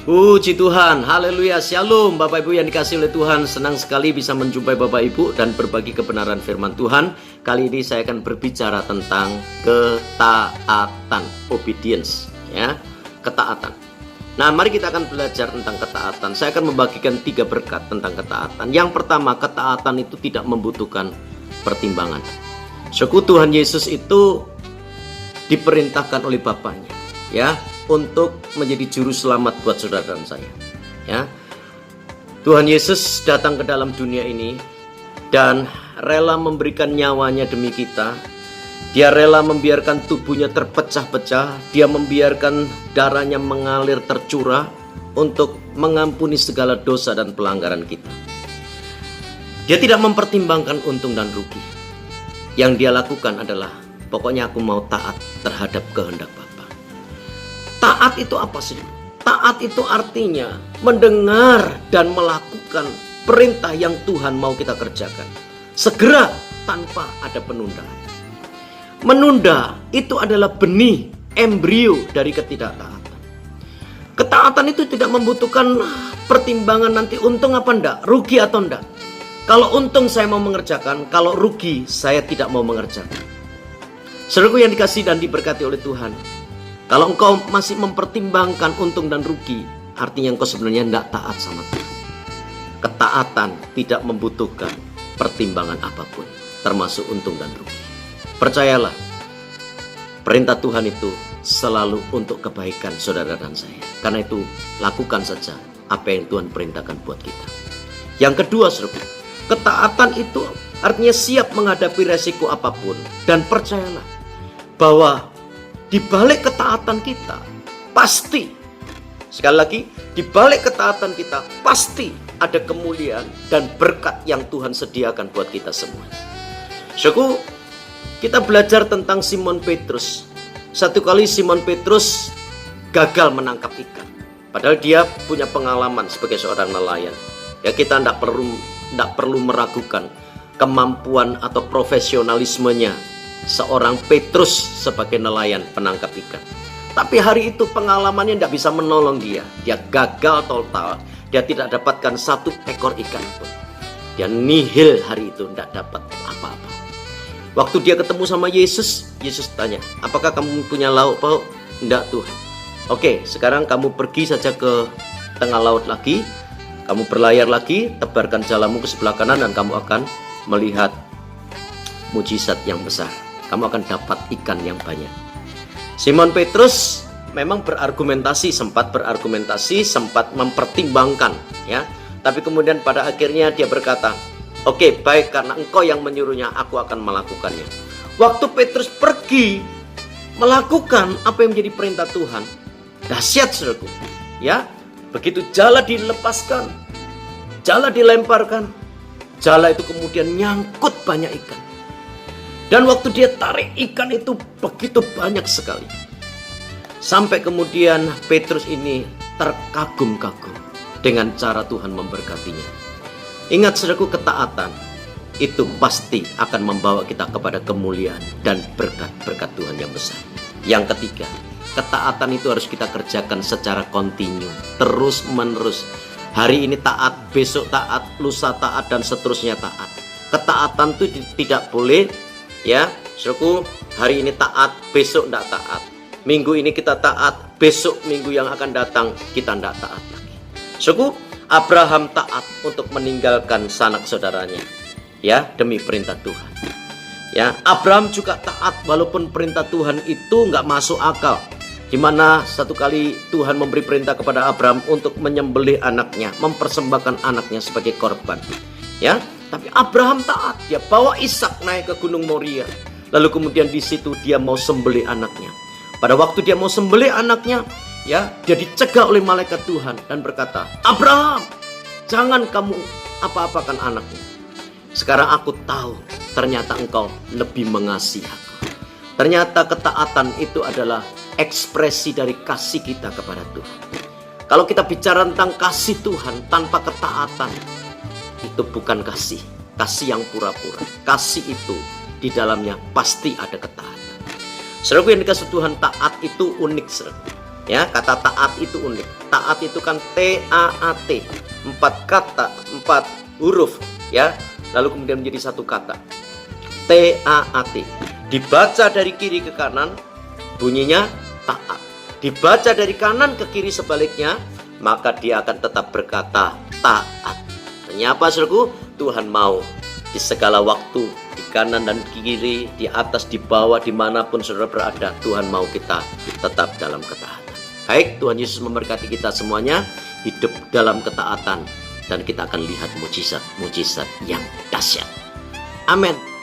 Puji Tuhan, haleluya, shalom Bapak Ibu yang dikasih oleh Tuhan. Senang sekali bisa menjumpai Bapak Ibu dan berbagi kebenaran firman Tuhan. Kali ini saya akan berbicara tentang ketaatan, obedience, ya, ketaatan. Nah, mari kita akan belajar tentang ketaatan. Saya akan membagikan 3 berkat tentang ketaatan. Yang pertama, ketaatan itu tidak membutuhkan pertimbangan. Suku Tuhan Yesus itu diperintahkan oleh Bapaknya, ya, untuk menjadi juru selamat buat saudara dan saya, ya. Tuhan Yesus datang ke dalam dunia ini dan rela memberikan nyawanya demi kita. Dia rela membiarkan tubuhnya terpecah-pecah. Dia membiarkan darahnya mengalir tercurah untuk mengampuni segala dosa dan pelanggaran kita. Dia tidak mempertimbangkan untung dan rugi. Yang dia lakukan adalah, pokoknya aku mau taat terhadap kehendak Bapa. Taat itu apa sih? Taat itu artinya mendengar dan melakukan perintah yang Tuhan mau kita kerjakan segera tanpa ada penundaan. Menunda itu adalah benih embrio dari ketidaktaatan. Ketaatan itu tidak membutuhkan pertimbangan nanti untung apa enggak, rugi atau enggak. Kalau untung saya mau mengerjakan, kalau rugi saya tidak mau mengerjakan. Saudaraku yang dikasihi dan diberkati oleh Tuhan, kalau engkau masih mempertimbangkan untung dan rugi, artinya engkau sebenarnya tidak taat sama Tuhan. Ketaatan tidak membutuhkan pertimbangan apapun, termasuk untung dan rugi. Percayalah, perintah Tuhan itu selalu untuk kebaikan saudara dan saya. Karena itu, lakukan saja apa yang Tuhan perintahkan buat kita. Yang kedua, saudara, ketaatan itu artinya siap menghadapi resiko apapun. Dan percayalah bahwa di balik ketaatan kita pasti, sekali lagi, di balik ketaatan kita pasti ada kemuliaan dan berkat yang Tuhan sediakan buat kita semua. Saudaraku, kita belajar tentang Simon Petrus. Satu kali Simon Petrus gagal menangkap ikan, padahal dia punya pengalaman sebagai seorang nelayan. Ya, kita tidak perlu meragukan kemampuan atau profesionalismenya seorang Petrus sebagai nelayan penangkap ikan. Tapi hari itu pengalamannya tidak bisa menolong dia. Dia gagal total. Dia tidak dapatkan 1 ekor ikan pun. Dia nihil hari itu, tidak dapat apa-apa. Waktu dia ketemu sama Yesus, Yesus tanya, apakah kamu punya lauk pauk? Tidak, Tuhan. Oke, sekarang kamu pergi saja ke tengah laut lagi. Kamu berlayar lagi, tebarkan jalamu ke sebelah kanan dan kamu akan melihat mujizat yang besar. Kamu akan dapat ikan yang banyak. Simon Petrus memang sempat berargumentasi, sempat mempertimbangkan, ya. Tapi kemudian pada akhirnya dia berkata, oke, baik, karena engkau yang menyuruhnya, aku akan melakukannya. Waktu Petrus pergi melakukan apa yang menjadi perintah Tuhan, dahsyat saudaraku, ya. Begitu jala dilepaskan, jala dilemparkan, jala itu kemudian nyangkut banyak ikan. Dan waktu dia tarik ikan itu begitu banyak sekali. Sampai kemudian Petrus ini terkagum-kagum dengan cara Tuhan memberkatinya. Ingat saudaraku, ketaatan itu pasti akan membawa kita kepada kemuliaan dan berkat-berkat Tuhan yang besar. Yang ketiga, ketaatan itu harus kita kerjakan secara kontinu, terus menerus. Hari ini taat, besok taat, lusa taat, dan seterusnya taat. Ketaatan itu tidak boleh, ya, saudaraku, hari ini taat, besok tidak taat. Minggu ini kita taat, besok minggu yang akan datang kita tidak taat lagi. Saudaraku, Abraham taat untuk meninggalkan sanak saudaranya, ya, demi perintah Tuhan. Ya, Abraham juga taat walaupun perintah Tuhan itu nggak masuk akal. Di mana satu kali Tuhan memberi perintah kepada Abraham untuk menyembelih anaknya, mempersembahkan anaknya sebagai korban. Ya, tapi Abraham taat, dia bawa Ishak naik ke Gunung Moria. Lalu kemudian di situ dia mau sembelih anaknya. Pada waktu dia mau sembelih anaknya, ya, dia dicegah oleh malaikat Tuhan dan berkata, Abraham, jangan kamu apa-apakan anaknya. Sekarang aku tahu, ternyata engkau lebih mengasihi aku. Ternyata ketaatan itu adalah ekspresi dari kasih kita kepada Tuhan. Kalau kita bicara tentang kasih Tuhan tanpa ketaatan, itu bukan kasih. Kasih yang pura-pura. Kasih itu di dalamnya pasti ada ketaatan. Saudaraku yang dikasih Tuhan, taat itu unik, saudara. Ya, kata taat itu unik. Taat itu kan T-A-A-T. 4 kata, 4 huruf, ya. Lalu kemudian menjadi satu kata. T-A-A-T. Dibaca dari kiri ke kanan, bunyinya taat. Dibaca dari kanan ke kiri sebaliknya, maka dia akan tetap berkata taat. Artinya apa, saudaraku? Tuhan mau di segala waktu, di kanan dan kiri, di atas, di bawah, dimanapun saudara berada, Tuhan mau kita tetap dalam ketaatan. Baik, Tuhan Yesus memberkati kita semuanya, hidup dalam ketaatan, dan kita akan lihat mujizat-mujizat yang dahsyat. Amin.